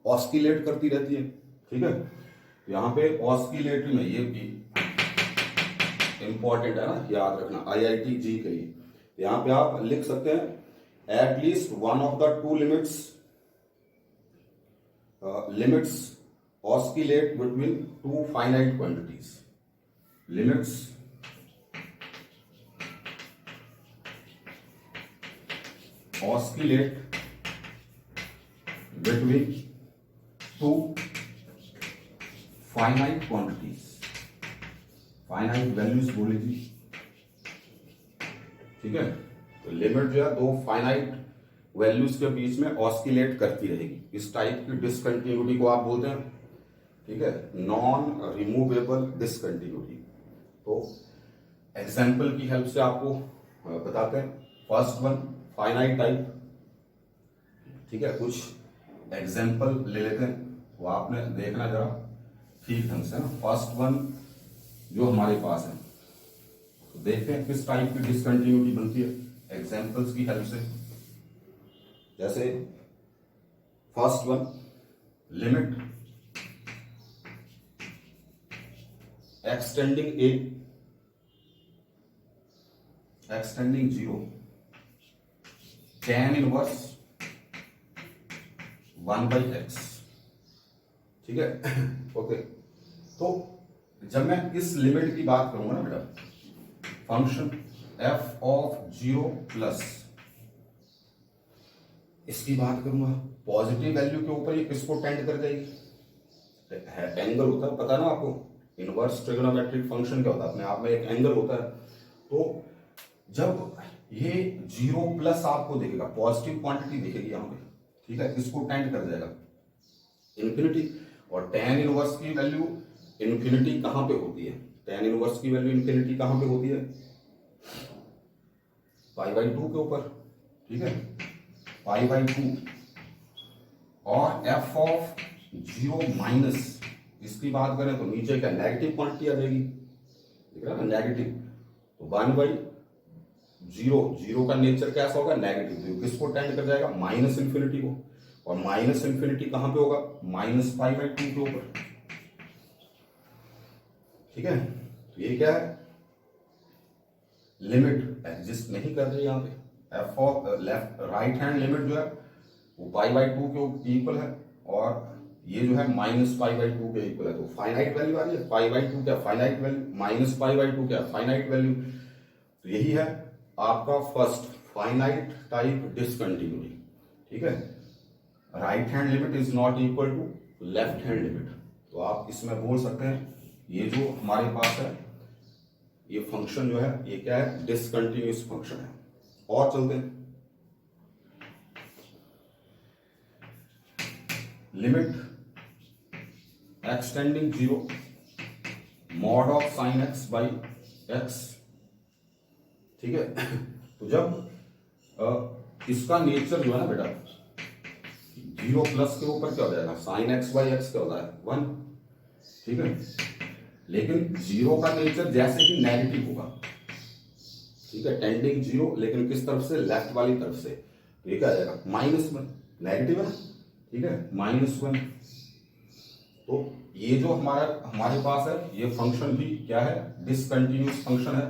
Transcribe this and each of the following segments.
ऑस्किलेट करती रहती है, ठीक है। यहाँ पे ऑस्किलेटरी में ये भी इंपॉर्टेंट है ना, याद रखना आईआईटी जी के लिए। यहाँ पे आप लिख सकते हैं at least one of the two limits oscillate between two finite quantities. Limits oscillate between two finite quantities, finite values बोले जी, ठीक है। तो लिमिट जो है दो फाइनाइट वैल्यूज के बीच में ऑस्किलेट करती रहेगी। इस टाइप की डिसकंटिन्यूटी को आप बोलते हैं, ठीक है, नॉन रिमूवेबल डिसकंटिन्यूटी। तो एग्जाम्पल की हेल्प से आपको बताते हैं। फर्स्ट वन फाइनाइट टाइप, ठीक है। कुछ एग्जाम्पल ले लेते हैं, वो आपने देखना जरा ठीक ढंग से ना। फर्स्ट वन जो हमारे पास है, तो देखते हैं किस टाइप की डिसकंटिन्यूटी बनती है एग्जाम्पल्स की हेल्प से। जैसे फर्स्ट वन, लिमिट एक्सटेंडिंग ए एक्सटेंडिंग 0 tan इनवर्स 1/x, ठीक है। ओके, तो जब मैं इस लिमिट की बात करूंगा ना बेटा, फंक्शन f ऑफ 0 प्लस, इसकी बात करूंगा, पॉजिटिव वैल्यू के ऊपर ये किसको टेंड कर जाएगी? एंगल होता है, पता ना आपको, इनवर्स ट्रिगोनोमेट्रिक फंक्शन क्या होता है, अपने आप में एक एंगल होता है। तो जब ये 0 प्लस आपको दिखेगा, पॉजिटिव क्वांटिटी दिखेगी यहां पे, ठीक है, किसको टेंड कर जाएगा? इन्फिनिटी। और टेन इनवर्स की वैल्यू इन्फिनिटी कहां पे होती है? टेन इनवर्स की वैल्यू इन्फिनिटी कहां पे होती है? π/2 के ऊपर, ठीक है, π/2। और f ऑफ 0 माइनस, इसकी बात करें तो नीचे क्या नेगेटिव क्वांटिटी आ जाएगी, दिख रहा है ना, नेगेटिव। तो 1/0, 0 का नेचर कैसा होगा? नेगेटिव। तो किसको टेंड कर जाएगा? माइनस इन्फिनिटी को। और माइनस इन्फिनिटी कहां पे होगा? -π/2 के ऊपर, ठीक है। तो ये क्या है? लिमिट एग्जिस्ट नहीं कर रही यहाँ पे। F of left right hand limit जो है वो π/2 के इक्वल है, और ये जो है -π/2 के इक्वल है। तो फाइनाइट वैल्यू आ रही है, π/2 क्या फाइनाइट वैल्यू, -π/2 क्या फाइनाइट वैल्यू। तो यही है आपका फर्स्ट फाइनाइट टाइप डिसकंटिन्यूटी, ठीक है। Right hand limit is not equal to left hand limit. तो आप इसमें बोल सकते हैं ये जो हमारे पास है ये फंक्शन जो है ये क्या है? डिसकंटिन्यूअस फंक्शन है। और चलते हैं, limit extending 0 mod of sine x by x, ठीक है। तो जब इसका नेचर जो है ना बेटा 0 प्लस के ऊपर क्या हो जाएगा? साइन x बाई x क्या होता है? 1, ठीक है। लेकिन 0 का नेचर जैसे कि नेगेटिव होगा, ठीक है, टेंडिंग 0, लेकिन किस तरफ से? लेफ्ट वाली तरफ से। तो ये क्या आ जाएगा? -1, नेगेटिव है ना, ठीक है, -1। तो ये जो हमारे पास है ये फंक्शन भी क्या है? डिसकंटिन्यूअस फंक्शन है,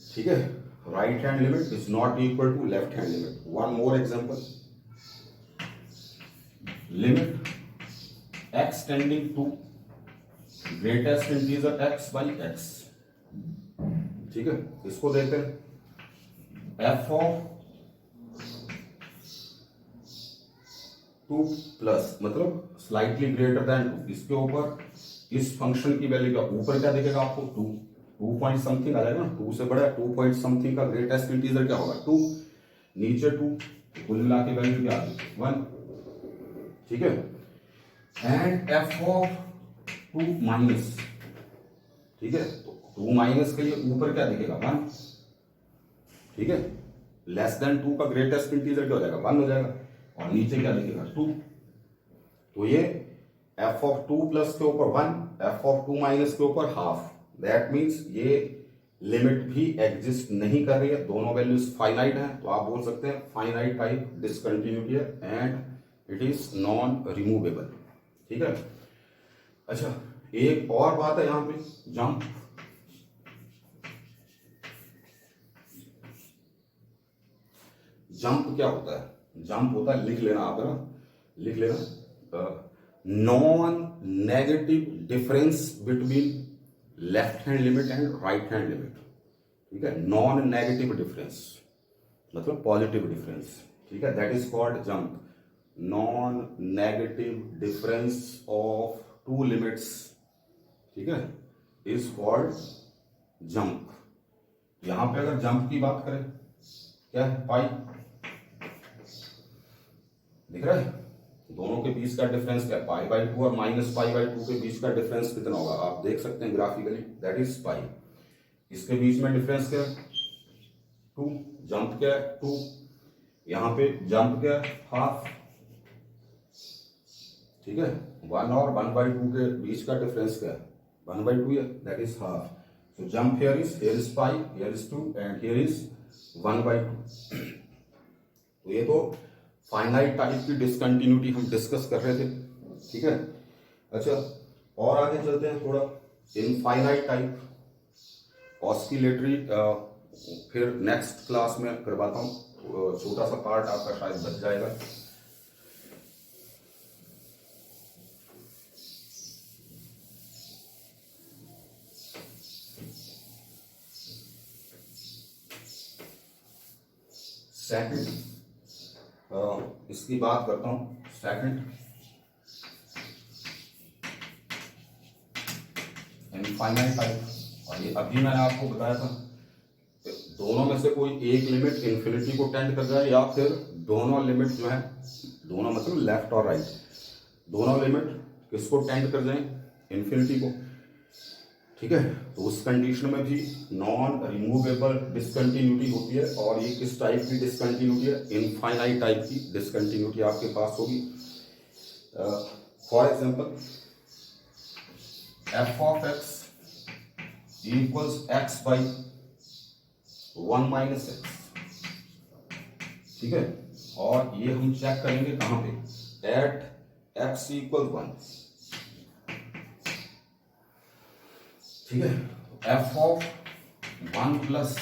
ठीक है। Right hand limit is not equal to left hand limit. One more example, limit extending to greatest integer x by x, ठीक है। इसको देखते हैं, f ऑफ 2 प्लस मतलब स्लाइटली ग्रेटर देन 2, इसके ऊपर इस फंक्शन की वैल्यू का ऊपर क्या दिखेगा आपको? 2 पॉइंट समथिंग आ जाएगा ना, 2 से बड़ा 2 पॉइंट समथिंग का ग्रेटेस्ट इंटीजर क्या होगा? 2, नीचे 2, कुल मिला के वैल्यू क्या आ गई? 1, ठीक है। एंड f ऑफ 2 माइनस, ठीक है, तो 2 माइनस के लिए ऊपर क्या दिखेगा? 1, ठीक है। लेस देन 2 का ग्रेटेस्ट इंटीजर क्या हो जाएगा? 1 हो जाएगा। और नीचे क्या दिखेगा? 2। तो ये f ऑफ 2 प्लस के ऊपर 1, f ऑफ 2 माइनस के ऊपर हाफ। दैट मीन्स ये लिमिट भी एग्जिस्ट नहीं कर रही है, दोनों वैल्यूज फाइनाइट हैं। तो आप बोल सकते हैं फाइनाइट टाइप डिसकंटिन्यूटी है and it is non removable. ठीक है। अच्छा, एक और बात है यहां पे, जंप। जंप क्या होता है? जंप होता है, लिख लेना आप, ना लिख लेना, non negative difference between left hand limit and right hand limit. ठीक है, नॉन नेगेटिव डिफरेंस मतलब पॉजिटिव डिफरेंस। ठीक है, that is called jump. Non negative difference of to limits, ठीक है, इज कॉल्ड जंप। यहां पे अगर जंप की बात करें, क्या है? पाई दिख रहा है? दोनों के बीच का डिफरेंस क्या है? पाई बाई टू और माइनस पाई बाई टू के बीच का डिफरेंस कितना होगा? आप देख सकते हैं ग्राफिकली, दैट इज पाई। इसके बीच में डिफरेंस क्या है? टू। जंप क्या है? टू। यहां पे जंप क्या है? हाफ। ठीक है, वन और वन बाई टू के बीच का डिफरेंस क्या है? वन बाई टू है, that is half. So jump here is pi, here is two and here is one by two. तो ये तो फाइनाइट टाइप की डिसकंटिन्यूटी हम डिस्कस कर रहे थे। ठीक है। अच्छा, और आगे चलते हैं थोड़ा, इनफाइनाइट टाइप ऑस्किलेटरी, फिर नेक्स्ट क्लास में करवाता हूं, छोटा सा पार्ट आपका शायद बच जाएगा। सेकंड, इसकी बात करता हूं, सेकंड इनफाइनाइट टाइप। और ये अभी मैंने आपको बताया था, दोनों में से कोई एक लिमिट इन्फिनिटी को टेंड कर जाए, या फिर दोनों लिमिट जो है, दोनों मतलब लेफ्ट और राइट, दोनों लिमिट किसको टेंड कर जाए? इन्फिनिटी को। ठीक है, तो उस कंडीशन में भी नॉन रिमूवेबल डिसकंटिन्यूटी होती है। और ये किस टाइप की डिसकंटिन्यूटी है? इनफाइनाइट टाइप की डिसकंटिन्यूटी आपके पास होगी। For example, F of x equals x by one minus x. ठीक है, और ये हम चेक करेंगे कहां पे? At x equal one. ठीक है, एफ ऑफ वन प्लस,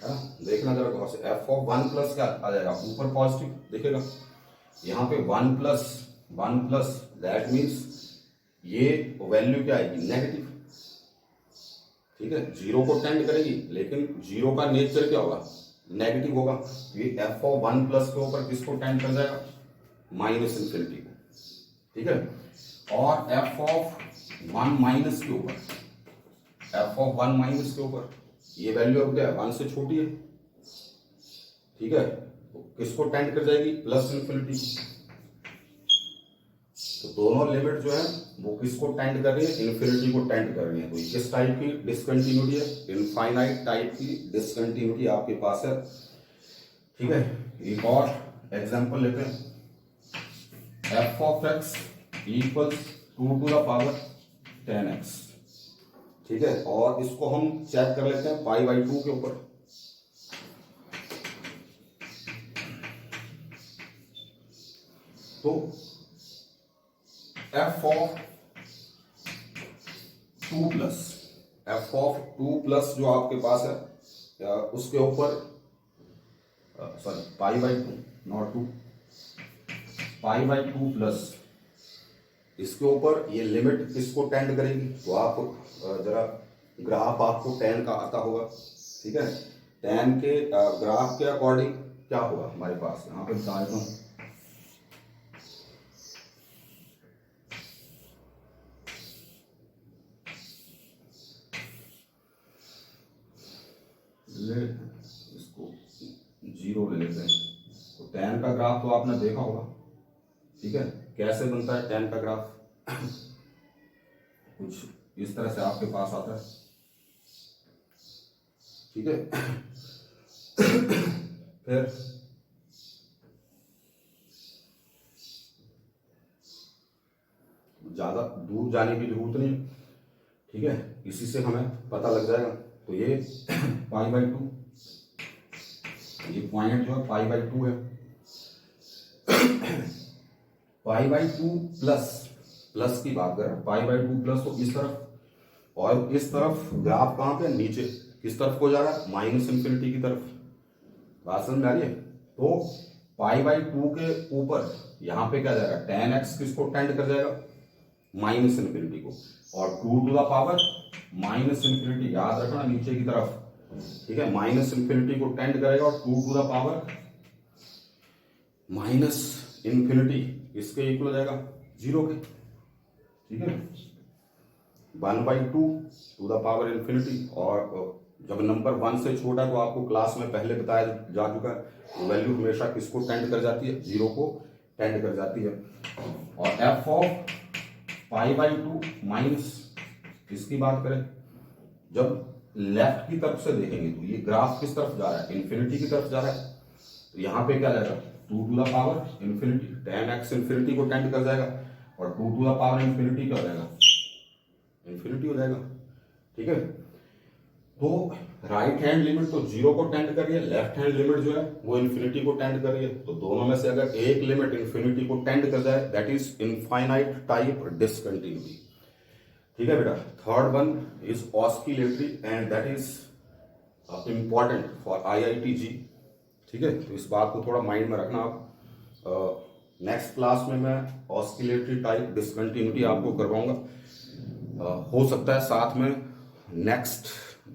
देखना जरा गौर से, एफ ऑफ वन प्लस क्या आ जाएगा? ऊपर पॉजिटिव दिखेगा, यहां पे वन प्लस दैट मीन्स ये वैल्यू क्या आएगी? नेगेटिव। ठीक है, जीरो को टेंड करेगी, लेकिन जीरो का नेचर क्या होगा? नेगेटिव होगा। ये एफ ऑफ वन प्लस के ऊपर किसको टेंड कर जाएगा? माइनस इन्फिनिटी को। ठीक है, और एफ ऑफ वन माइनस के ऊपर, एफ ऑफ वन माइनस के ऊपर ये वैल्यू अब क्या है? वन से छोटी है। ठीक है, तो किसको टेंड कर जाएगी? Plus infinity. तो दोनों लिमिट जो है वो किसको टेंड कर रही है? इन्फिनिटी को टेंड कर रही है। तो ये किस टाइप की डिसकंटिन्यूटी है? इनफाइनाइट टाइप की डिसकंटिन्यूटी आपके पास है। ठीक है, एक और एग्जांपल लेते हैं, F of x equals two to the power 10x। ठीक है, और इसको हम चेक कर लेते हैं पाई बाई टू के ऊपर। तो एफ ऑफ टू प्लस जो आपके पास है, उसके ऊपर, sorry, pi by two, not two, pi by two plus, इसके ऊपर ये लिमिट किसको टेंड करेगी? तो आप जरा ग्राफ आपको टेन का आता होगा। ठीक है, टेन के ग्राफ के अकॉर्डिंग क्या होगा हमारे पास? यहां पे बता देता हूं, इसको जीरो ले लेते हैं। तो टेन का ग्राफ तो आपने देखा होगा। ठीक है, कैसे बनता है टेन का ग्राफ? कुछ इस तरह से आपके पास आता है। ठीक है, फिर ज्यादा दूर जाने की जरूरत नहीं। ठीक है, इसी से हमें पता लग जाएगा। तो ये पाई बाई टू, ये पॉइंट जो है पाई बाई टू है। पाई बाई टू प्लस, प्लस की बात करें, पाई बाई टू प्लस तो इस तरफ, और इस तरफ ग्राफ कहां पे, नीचे किस तरफ को जा रहा है, माइनस इन्फिनिटी की तरफ। बात समझ में आ रही है? तो पाई बाई टू के ऊपर यहां पे क्या जाएगा, टेन एक्स किसको टेंड कर जाएगा, माइनस इन्फिनिटी को, और two to the power minus infinity, याद रखना नीचे की तरफ, ठीक है, माइनस इन्फिनिटी को टेंड करेगा, और two to the power minus infinity इसके इक्वल हो जाएगा जीरो के, ठीक है, one by two to the power infinity. और जब नंबर वन से छोटा, तो आपको क्लास में पहले बताया जा चुका है, वैल्यू हमेशा किसको टेंड कर जाती है, जीरो को टेंड कर जाती है। और F of pi by to minus, इसकी बात करें, जब लेफ्ट की तरफ से देखेंगे तो ये ग्राफ किस तरफ जा रहा है, इन्फिनिटी की तरफ जा रहा है, तो यहां पे क्या जाएगा, two to the power infinity, ten x infinity को टेंड कर जाएगा, और two to the power infinity क्या हो जाएगा, इन्फिनिटी हो जाएगा, ठीक है। तो राइट हैंड लिमिट तो जीरो को टेंड कर रही है, लेफ्ट हैंड लिमिट जो है वो इन्फिनिटी को टेंड कर रही है, तो दोनों में से अगर एक लिमिट इन्फिनिटी को टेंड कर जाए, that is infinite type discontinuity, ठीक है बेटा। Third one is oscillatory and that is important for IIT-JEE, ठीक है, तो इस बात को थोड़ा माइंड में रखना आप। नेक्स्ट क्लास में मैं ऑस्किलेटरी टाइप डिसकंटिन्यूटी आपको करवाऊंगा। हो सकता है साथ में नेक्स्ट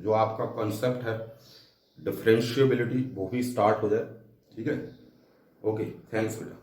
जो आपका कॉन्सेप्ट है डिफरेंशिएबिलिटी वो भी स्टार्ट हो जाए, ठीक है। ओके, थैंक्स बेटा।